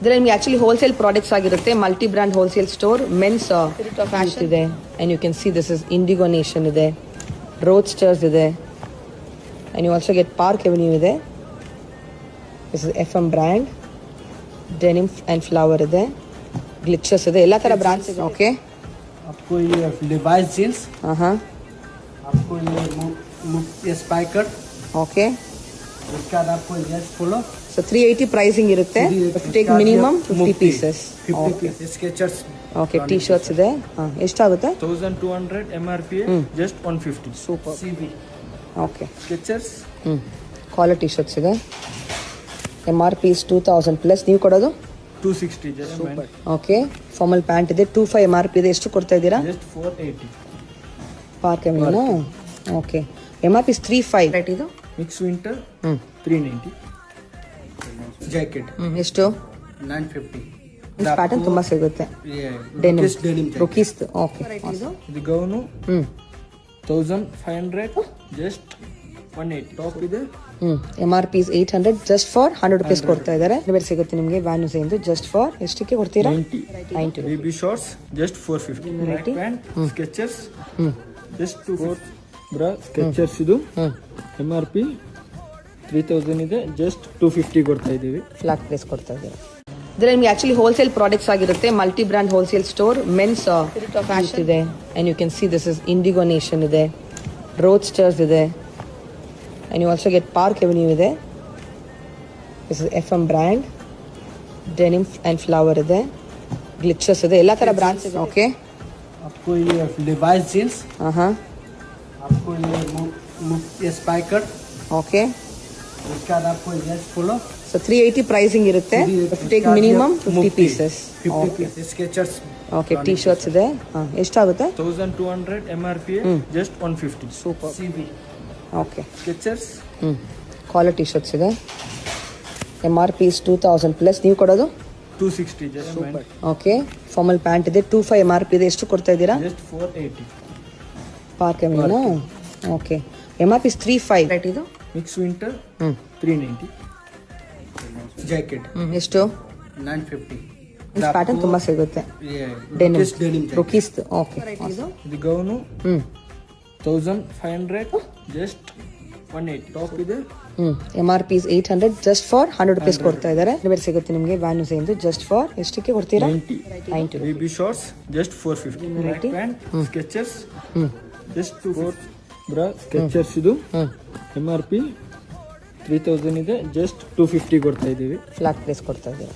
ಇದರಲ್ಲಿ ನಿಮಗೆ actually wholesale products ಆಗಿರುತ್ತೆ. Multi brand wholesale store. Men's fashion ಇದೆ and you can see this is Indigo Nation ಇದೆ, Roadsters ಇದೆ and you also get Park Avenue ಇದೆ. This is FM brand, denim and flower ಇದೆ, ಗ್ಲಿಚರ್ಸ್ ಇದೆ, ಎಲ್ಲ ತರ ಬ್ರಾಂಡ್ಸ್ ಇದೆ. ಓಕೆ, आपको ये लिवाइस जींस, हाँ, आपको ये स्पाइकर, ओके. उसके बाद आपको ये पोलो. ಸೊ 380 ಪ್ರೈಸಿಂಗ್ ಇರುತ್ತೆ. Take minimum 50 pieces. 50 pieces Skechers. Okay, T shirts ಇದೆ. ಎಷ್ಟಾಗುತ್ತೆ? 1200 MRP, just 150. Super. CB. Okay, Skechers. Quality T shirts ಇದೆ. MRP is 2000 plus. ನೀವು ಕೊಡೋದು 260. ಸೂಪರ್. ಓಕೆ, ಫಾರ್ಮಲ್ ಪ್ಯಾಂಟ್ ಇದೆ 25 MRP ಇದೆ. ಎಷ್ಟು ಕೊಡ್ತಾ ಇದ್ದೀರಾ? just 480. Park avenue. Okay, MRP is 35. Right. ಇದು ಮಿಕ್ಸ್ ವಿಂಟರ್ 390. ಜಾಕೆಟ್ ಎಷ್ಟು? 950. ಪ್ಯಾಟರ್ನ್ ತುಂಬಾ ಸಿಗುತ್ತೆ. ಡೆನಿಮ್ ರುಕೀಸ್. ಓಕೆ, ಇದು ಗೌನು 1500, just 180. ಟಾಪ್ ಇದೆ. MRP is 800, just for 100 rupees ಕೊಡ್ತಾ ಇದ್ದಾರೆ. ಬೇರೆ ಸಿಗುತ್ತೆ ನಿಮಗೆ ವ್ಯಾನ್ಯೂಸ್ ಇಂದು ಜಸ್ಟ್ ಫಾರ್ ಎಷ್ಟಕ್ಕೆ ಕೊಡ್ತೀರಾ? 90. Baby shorts just 450. Black pant Skechers just 240. Bra Skechers ಇದು MRP 3000 ಇದೆ, ಜಸ್ಟ್ 250 ಕೊಡ್ತಾ ಇದೀವಿ. ಫ್ಲಾಟ್ ಪ್ರೈಸ್ ಕೊಡ್ತಾ ಇದ್ದಾರೆ. ಇದರಲ್ಲಿ ನಿಮಗೆ ಆಕ್ಚುಲಿ ಹೋಲ್ಸೇಲ್ ಪ್ರಾಡಕ್ಟ್ಸ್ ಆಗಿರುತ್ತೆ. Multi brand wholesale store. Men's fashion ಇದೆ and you can see this is Indigo Nation ಇದೆ, ರೋಡ್ಸ್ಟರ್ಸ್ ಇದೆ and you also get Park Avenue ಇದೆ. This is FM brand, denim and flower ಇದೆ, ಗ್ಲಿಚರ್ಸ್ ಇದೆ, ಎಲ್ಲ ತರ ಬ್ರಾಂಡ್ಸ್ ಇದೆ. ಓಕೆ, आपको ये लिवाइस जींस, हाँ, आपको ये स्पाइकर, ಓಕೆ. उसके बाद आपको ये पोलो. ಸೊ 380 ಪ್ರೈಸಿಂಗ್ ಇರುತ್ತೆ. Take minimum 50 pieces. 50 pieces Skechers. Okay, T shirts ಇದೆ. ಎಷ್ಟಾಗುತ್ತೆ? 1200 MRP, just 150. Super. CB. Okay, Skechers. Quality T shirts ಇದೆ. MRP is 2000 plus. ನೀವು ಕೊಡೋದು 260. ಓಕೆ, ಫಾರ್ಮಲ್ ಪ್ಯಾಂಟ್ ಇದೆ 25 MRP ಇದೆ. ಎಷ್ಟು ಕೊಡ್ತಾ ಇದ್ದೀರಾ? just 480. Park avenue. Okay, MRP is 35. Right. ಇದು ಮಿಕ್ಸ್ ವಿಂಟರ್ 390. ಜಾಕೆಟ್ ಎಷ್ಟು? 950. ಪ್ಯಾಟರ್ನ್ ತುಂಬಾ ಸಿಗುತ್ತೆ. ಡೆನಿಮ್ ರುಕೀಸ್. ಓಕೆ, ಇದು ಗೌನು 1500, just 180. ಟಾಪ್ ಇದೆ. MRP is 800, just for 100 rupees ಕೊಡ್ತಾ ಇದ್ದಾರೆ. ಬೇರೆ ಸಿಗುತ್ತೆ ನಿಮಗೆ ವ್ಯಾನ್ಯೂಸ್ ಇಂದು ಜಸ್ಟ್ ಫಾರ್ ಎಷ್ಟಕ್ಕೆ ಕೊಡ್ತೀರಾ? 90. Baby shorts just 450. Black pant Skechers just 240. Bra Skechers ಇದು MRP 3000 ಇದೆ, ಜಸ್ಟ್ 250 ಕೊಡ್ತಾ ಇದೀವಿ. ಫ್ಲಾಟ್ ಪ್ರೈಸ್ ಕೊಡ್ತಾ ಇದ್ದಾರೆ.